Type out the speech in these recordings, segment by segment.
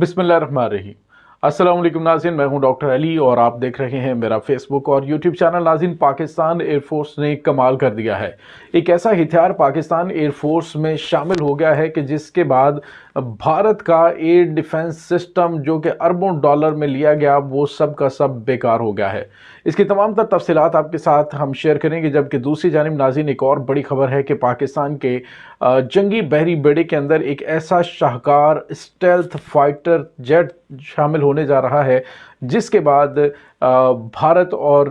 बिस्मिल्लाहिर्रहमानिर्रहीम। अस्सलाम वालेकुम नाज़रीन, मैं हूं डॉक्टर अली और आप देख रहे हैं मेरा फेसबुक और यूट्यूब चैनल। नाज़रीन, पाकिस्तान एयरफोर्स ने कमाल कर दिया है। एक ऐसा हथियार पाकिस्तान एयरफोर्स में शामिल हो गया है कि जिसके बाद भारत का एयर डिफेंस सिस्टम जो कि अरबों डॉलर में लिया गया वो सब का सब बेकार हो गया है। इसकी तमाम तर तफसीलात आपके साथ हम शेयर करेंगे। जबकि दूसरी जानिब नाज़रीन, एक और बड़ी खबर है कि पाकिस्तान के जंगी बहरी बेड़े के अंदर एक ऐसा शाहकार स्टेल्थ फाइटर जेट शामिल होने जा रहा है जिसके बाद भारत और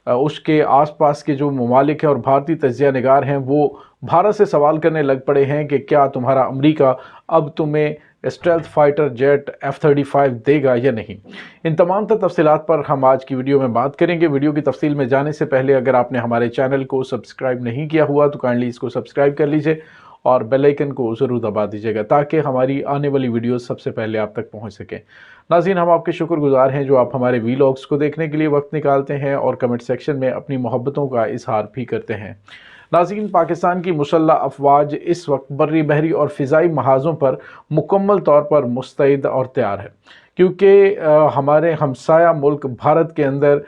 उसके आसपास के जो ममालिक हैं और भारतीय तज्जिया निगार हैं वो भारत से सवाल करने लग पड़े हैं कि क्या तुम्हारा अमेरिका अब तुम्हें स्टेल्थ फाइटर जेट F-35 देगा या नहीं। इन तमाम तफसीलात पर हम आज की वीडियो में बात करेंगे। वीडियो की तफसील में जाने से पहले अगर आपने हमारे चैनल को सब्सक्राइब नहीं किया हुआ तो काइंडली इसको सब्सक्राइब कर लीजिए और बेल आइकन को ज़रूर दबा दीजिएगा ताकि हमारी आने वाली वीडियो सबसे पहले आप तक पहुंच सकें। नाज़रीन, हम आपके शुक्रगुजार हैं जो आप हमारे वीलॉग्स को देखने के लिए वक्त निकालते हैं और कमेंट सेक्शन में अपनी मोहब्बतों का इजहार भी करते हैं। नाज़रीन, पाकिस्तान की मुसल्लह अफवाज इस वक्त बर्री बहरी और फ़िज़ाई महाज़ों पर मुकम्मल तौर पर मुस्तैद और तैयार है, क्योंकि हमारे हमसाया मुल्क भारत के अंदर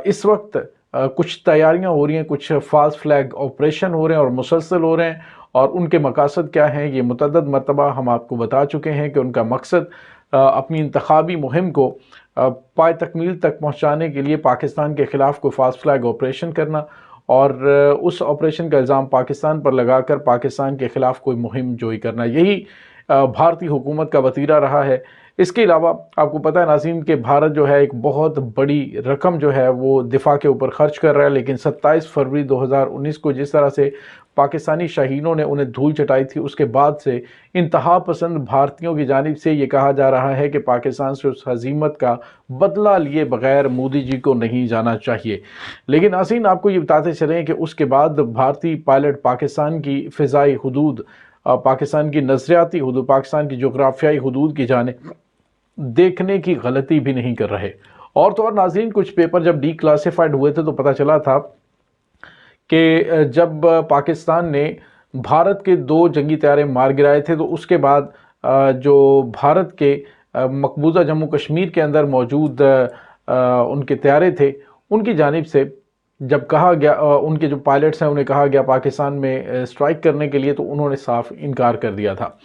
इस वक्त कुछ तैयारियां हो रही हैं, कुछ फाल्स फ्लैग ऑपरेशन हो रहे हैं और मुसलसल हो रहे हैं। और उनके मकासद क्या हैं ये मुतअद्दिद मरतबा हम आपको बता चुके हैं कि उनका मकसद अपनी इंतखाबी मुहिम को पाए तकमील तक पहुँचाने के लिए पाकिस्तान के ख़िलाफ़ कोई फाल्स फ्लैग ऑपरेशन करना और उस ऑपरेशन का इल्ज़ाम पाकिस्तान पर लगाकर पाकिस्तान के ख़िलाफ़ कोई मुहिम जोई करना, यही भारतीय हुकूमत का वतीरा रहा है। इसके अलावा आपको पता है नाज़रीन कि भारत जो है एक बहुत बड़ी रकम जो है वो दिफा के ऊपर खर्च कर रहा है, लेकिन 27 फरवरी 2019 को जिस तरह से पाकिस्तानी शाहीनों ने उन्हें धूल चटाई थी उसके बाद से इंतहा पसंद भारतीयों की जानिब से ये कहा जा रहा है कि पाकिस्तान से उस हजीमत का बदला लिए बगैर मोदी जी को नहीं जाना चाहिए। लेकिन नाज़रीन, आपको ये बताते चलें कि उसके बाद भारतीय पायलट पाकिस्तान की फ़िज़ाई हदूद, पाकिस्तान की नज़रियाती हदूद, पाकिस्तान की जोग्राफियाई हदूद की जानिब देखने की गलती भी नहीं कर रहे। और तो और नाज़रीन, कुछ पेपर जब डिक्लासिफाइड हुए थे तो पता चला था कि जब पाकिस्तान ने भारत के 2 जंगी तैयारे मार गिराए थे तो उसके बाद जो भारत के मकबूजा जम्मू कश्मीर के अंदर मौजूद उनके तैयारे थे उनकी जानिब से जब कहा गया, उनके जो पायलट्स हैं उन्हें कहा गया पाकिस्तान में स्ट्राइक करने के लिए, तो उन्होंने साफ इनकार कर दिया था।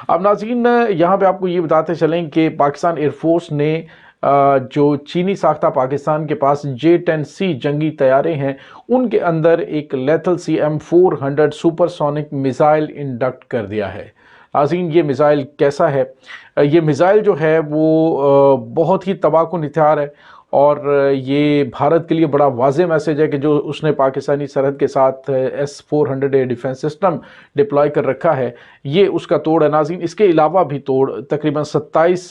अब नाज़रीन, यहाँ पे आपको ये बताते चलें कि पाकिस्तान एयरफोर्स ने जो चीनी साख्ता पाकिस्तान के पास J-10C जंगी तैयारे हैं उनके अंदर एक lethal CM-400 supersonic missile induct कर दिया है। नाज़रीन, ये मिसाइल कैसा है? ये मिसाइल जो है वो बहुत ही तबाहकुन हथियार है और ये भारत के लिए बड़ा वाज़ेह मैसेज है कि जो उसने पाकिस्तानी सरहद के साथ S-400 air defence system deploy कर रखा है ये उसका तोड़ है। नाज़रीन, इसके अलावा भी तोड़ तकरीबन 27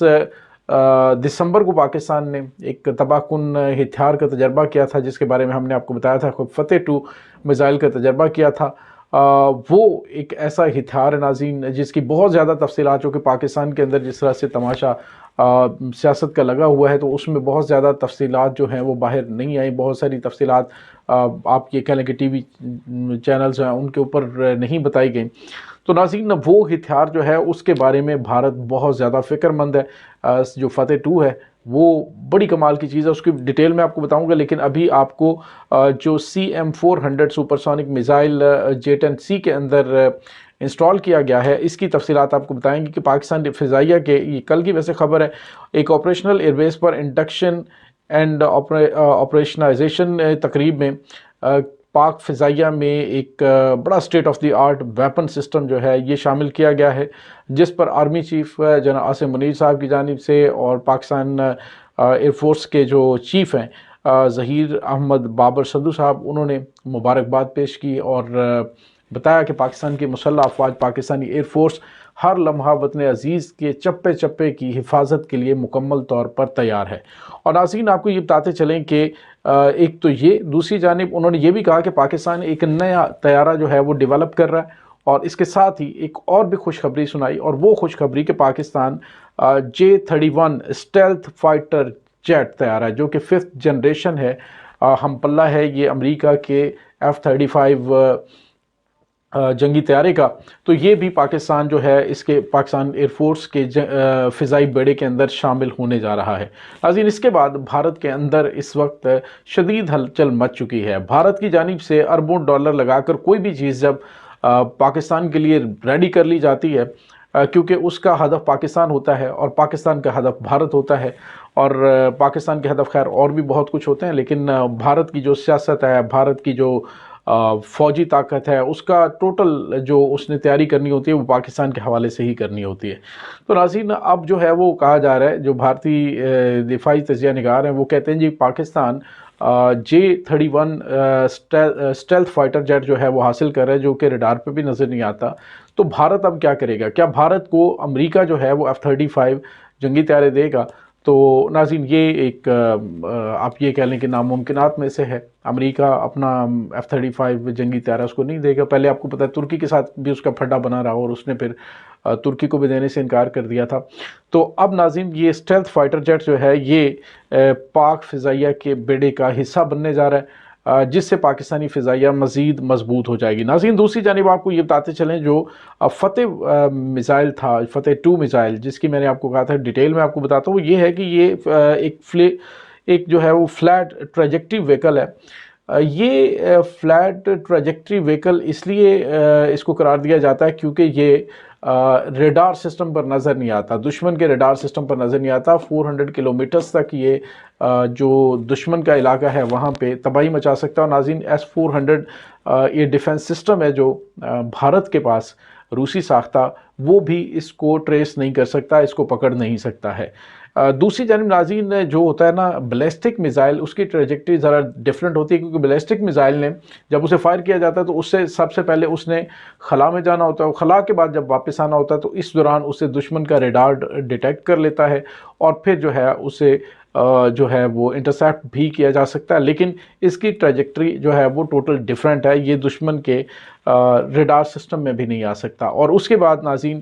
दिसंबर को पाकिस्तान ने एक तबाहकुन हथियार का तजर्बा किया था जिसके बारे में हमने आपको बताया था, फतेह-2 मिसाइल का तजर्बा किया था। वो एक ऐसा हथियार है नाज़रीन जिसकी बहुत ज़्यादा तफसीलात, जो कि पाकिस्तान के अंदर जिस तरह से तमाशा सियासत का लगा हुआ है तो उसमें बहुत ज़्यादा तफसीलात जो हैं वो बाहर नहीं आई। बहुत सारी तफसीलात आप ये कह लें कि टीवी चैनल्स हैं उनके ऊपर नहीं बताई गई। तो नाज़रीन, वो हथियार जो है उसके बारे में भारत बहुत ज़्यादा फ़िक्रमंद है। जो फतेह-2 है वो बड़ी कमाल की चीज़ है, उसकी डिटेल में आपको बताऊंगा। लेकिन अभी आपको जो CM-400 सुपरसोनिक मिसाइल J-10C के अंदर इंस्टॉल किया गया है इसकी तफसीलात आपको बताएंगे कि पाकिस्तान फ़िज़ाइया के, ये कल की वैसे खबर है, एक ऑपरेशनल एयरबेस पर इंडक्शन एंड ऑपरेशनाइजेशन तकरीब में पाक फ़िज़ाइया में एक बड़ा state of the art weapon system जो है ये शामिल किया गया है, जिस पर आर्मी चीफ जनाब आसिम मुनीर साहब की जानिब से और पाकिस्तान एयरफोर्स के जो चीफ़ हैं ज़हीर अहमद बाबर सदू साहब, उन्होंने मुबारकबाद पेश की और बताया कि पाकिस्तान की मुसल्लह अफवाज, पाकिस्तानी एयरफोर्स हर लम्हा वतन अज़ीज़ के चप्पे चप्पे की हिफाजत के लिए मुकम्मल तौर पर तैयार है। और नाज़रीन, आपको ये बताते चलें कि एक तो ये, दूसरी जानिब उन्होंने ये भी कहा कि पाकिस्तान एक नया तैयारा जो है वो डेवलप कर रहा है और इसके साथ ही एक और भी खुशखबरी सुनाई, और वो खुशखबरी कि Pakistan J-31 stealth fighter jet तैयार है जो कि 5th जनरेशन है, हम पल्ला है ये अमेरिका के F-35 جنگی طیارے کا، تو یہ بھی پاکستان جو ہے اس کے پاکستان ایئر فورس کے فضائی بیڑے کے اندر شامل ہونے جا رہا ہے۔ ناظرین، اس کے بعد بھارت کے اندر اس وقت شدید ہلچل مچ چکی ہے۔ بھارت کی جانب سے اربوں ڈالر لگا کر کوئی بھی چیز جب پاکستان کے لیے ریڈی کر لی جاتی ہے، کیونکہ اس کا ہدف پاکستان ہوتا ہے اور پاکستان کا ہدف بھارت ہوتا ہے، اور پاکستان کے ہدف خیر اور بھی بہت کچھ ہوتے ہیں، لیکن بھارت کی جو سیاست ہے، بھارت کی جو فوجی طاقت ہے، اس کا ٹوٹل جو اس نے تیاری کرنی ہوتی ہے وہ پاکستان کے حوالے سے ہی کرنی ہوتی ہے۔ تو ناظرین، اب جو ہے وہ کہا جا رہا ہے، جو بھارتی دفاعی تجزیہ نگار ہیں وہ کہتے ہیں جی Pakistan J-31 stealth fighter jet جو ہے وہ حاصل کر رہا ہے، جو کہ ریڈار پہ بھی نظر نہیں آتا۔ تو بھارت اب کیا کرے گا؟ کیا بھارت کو امریکہ جو ہے وہ F-35 جنگی طیارے دے گا؟ تو ناظرین، یہ ایک آپ یہ کہہ لیں کہ ناممکنات میں سے ہے۔ امریکہ اپنا F-35 جنگی طیارہ اس کو نہیں دے گا۔ پہلے آپ کو پتہ ہے ترکی کے ساتھ بھی اس کا پھڈا بنا رہا، اور اس نے پھر ترکی کو بھی دینے سے انکار کر دیا تھا۔ تو اب ناظرین، یہ اسٹیلتھ فائٹر جیٹ جو ہے یہ پاک فضائیہ کے بیڑے کا حصہ بننے جا رہا ہے، جس سے پاکستانی فضائیہ مزید مضبوط ہو جائے گی۔ ناظرین، دوسری جانب آپ کو یہ بتاتے چلیں، جو فتح میزائل تھا، فتح 2 میزائل، جس کی میں نے آپ کو کہا تھا ڈیٹیل میں آپ کو بتاتا ہوں، وہ یہ ہے کہ یہ ایک جو ہے وہ فلیٹ ٹریجیکٹری ویکل ہے۔ یہ فلیٹ ٹریجیکٹری ویکل اس لیے اس کو قرار دیا جاتا ہے کیونکہ یہ ریڈار سسٹم پر نظر نہیں آتا، دشمن کے ریڈار سسٹم پر نظر نہیں آتا۔ 400 کلومیٹرز تک یہ جو دشمن کا علاقہ ہے وہاں پہ تباہی مچا سکتا ہے۔ اور ناظرین، S-400 یہ ڈیفنس سسٹم ہے جو بھارت کے پاس روسی ساختہ، وہ بھی اس کو ٹریس نہیں کر سکتا، اس کو پکڑ نہیں سکتا ہے۔ دوسری جانب ناظرین، جو ہوتا ہے نا بیلسٹک میزائل، اس کی ٹریجیکٹری ذرا ڈیفرنٹ ہوتی ہے، کیونکہ بیلسٹک میزائل نے جب اسے فائر کیا جاتا ہے تو اس سے سب سے پہلے اس نے خلا میں جانا ہوتا ہے، خلا کے بعد جب واپس آنا ہوتا ہے تو اس دوران اسے دشمن کا ریڈار ڈیٹیکٹ کر لیتا ہے، اور پھر جو ہے اسے جو ہے وہ انٹرسیپٹ بھی کیا جا سکتا ہے، لیکن اس کی ٹریجیکٹری جو ہے وہ ٹوٹل ڈیفرنٹ ہے، یہ دشمن کے ریڈار سسٹم میں بھی نہیں آ سکتا۔ اور اس کے بعد ناظرین،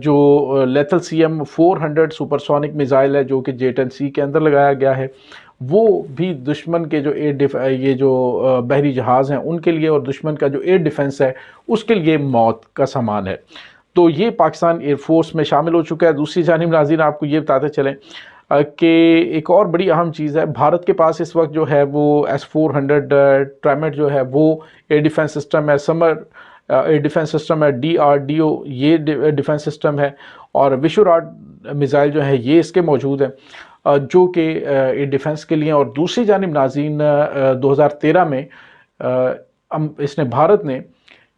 جو لیتھل CM-400 سپرسونک میزائل ہے، جو کہ J-10C کے اندر لگایا گیا ہے، وہ بھی دشمن کے جو یہ جو بحری جہاز ہیں ان کے لیے، اور دشمن کا جو ایئر ڈیفنس ہے اس کے لیے موت کا سامان ہے۔ تو یہ پاکستان ایئر فورس میں شامل ہو چکا ہے۔ دوسری جانب ناظرین، آپ کو یہ بتاتے چلیں کہ ایک اور بڑی اہم چیز ہے، بھارت کے پاس اس وقت جو ہے وہ S-400 ٹرائمیٹ جو ہے وہ ایئر ڈیفنس سسٹم ہے، سمر ایئر ڈیفنس سسٹم ہے، DRDO یہ ڈیفنس سسٹم ہے، اور وشوراٹ میزائل جو ہے یہ اس کے موجود ہیں، جو کہ ایئر ڈیفنس کے لیے۔ اور دوسری جانب ناظرین، 2013 میں بھارت نے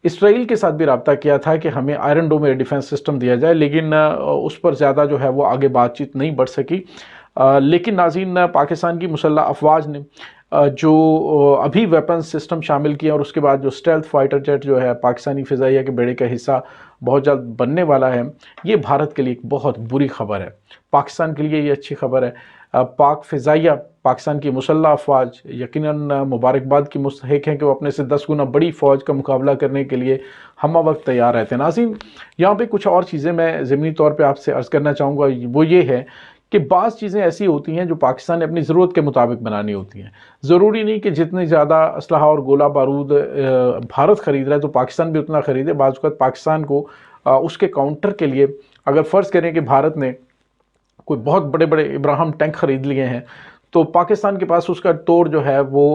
اسرائیل کے ساتھ بھی رابطہ کیا تھا کہ ہمیں Iron Dome air defence system دیا جائے، لیکن اس پر زیادہ جو ہے وہ آگے بات چیت نہیں بڑھ سکی۔ لیکن ناظرین، پاکستان کی مسلح افواج نے جو ابھی ویپن سسٹم شامل کیا، اور اس کے بعد جو اسٹیلتھ فائٹر جیٹ جو ہے پاکستانی فضائیہ کے بیڑے کا حصہ بہت جلد بننے والا ہے، یہ بھارت کے لیے ایک بہت بری خبر ہے۔ پاکستان کے لیے یہ اچھی خبر ہے۔ پاک فضائیہ، پاکستان کی مسلح افواج یقیناً مبارکباد کی مستحق ہیں کہ وہ اپنے سے 10 گنا بڑی فوج کا مقابلہ کرنے کے لیے ہمہ وقت تیار رہتے ہیں۔ ناظرین، یہاں پہ کچھ اور چیزیں میں ضمنی طور پہ آپ سے عرض کرنا چاہوں گا، وہ یہ ہے کہ بعض چیزیں ایسی ہوتی ہیں جو پاکستان نے اپنی ضرورت کے مطابق بنانی ہوتی ہیں۔ ضروری نہیں کہ جتنی زیادہ اسلحہ اور گولہ بارود بھارت خرید رہا ہے تو پاکستان بھی اتنا خریدے۔ بعض اوقات پاکستان کو اس کے کاؤنٹر کے لیے، اگر فرض کریں کہ بھارت نے کوئی بہت بڑے بڑے ابراہم ٹینک خرید لیے ہیں، تو پاکستان کے پاس اس کا توڑ جو ہے وہ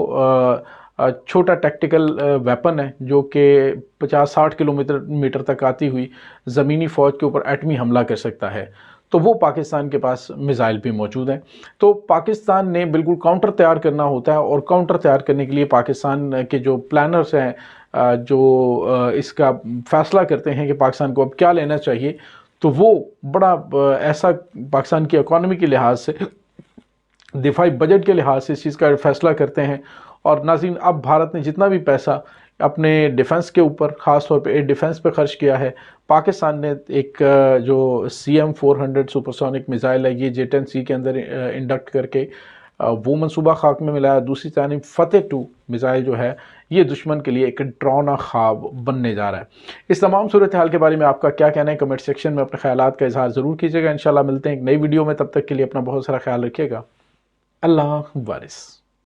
چھوٹا ٹیکٹیکل ویپن ہے، جو کہ 50-60 کلومیٹر تک آتی ہوئی زمینی فوج کے اوپر ایٹمی حملہ کر سکتا ہے۔ تو وہ پاکستان کے پاس میزائل بھی موجود ہیں۔ تو پاکستان نے بالکل کاؤنٹر تیار کرنا ہوتا ہے، اور کاؤنٹر تیار کرنے کے لیے پاکستان کے جو پلانرز ہیں، جو اس کا فیصلہ کرتے ہیں کہ پاکستان کو اب کیا لینا چاہیے، تو وہ بڑا ایسا پاکستان کی اکانومی کے لحاظ سے، دفاعی بجٹ کے لحاظ سے اس چیز کا فیصلہ کرتے ہیں۔ اور ناظرین، اب بھارت نے جتنا بھی پیسہ اپنے ڈیفنس کے اوپر، خاص طور پہ ایئر ڈیفنس پہ خرچ کیا ہے، پاکستان نے ایک جو CM-400 سپرسونک میزائل ہے، یہ J-10C کے اندر انڈکٹ کر کے وہ منصوبہ خاک میں ملایا۔ دوسری جانب فتح 2 میزائل جو ہے یہ دشمن کے لیے ایک ڈراؤنا خواب بننے جا رہا ہے۔ اس تمام صورتحال کے بارے میں آپ کا کیا کہنا ہے؟ کمنٹ سیکشن میں اپنے خیالات کا اظہار ضرور کیجیے گا۔ انشاءاللہ ملتے ہیں ایک نئی ویڈیو میں، تب تک کے لیے اپنا بہت سارا خیال رکھیے گا۔ اللہ وارث۔